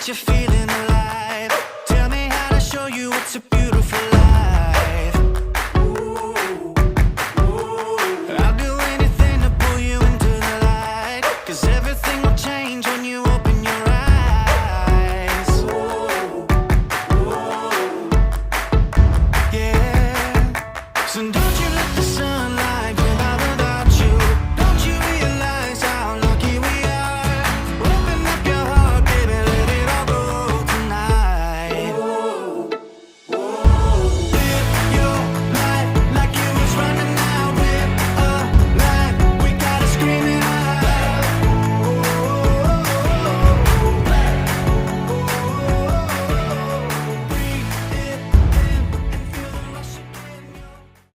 you're feeling alive. Tell me how to show you it's a beautiful life. I'll do anything to pull you into the light, 'cause everything will change when you open your eyes. Yeah. So don't you let the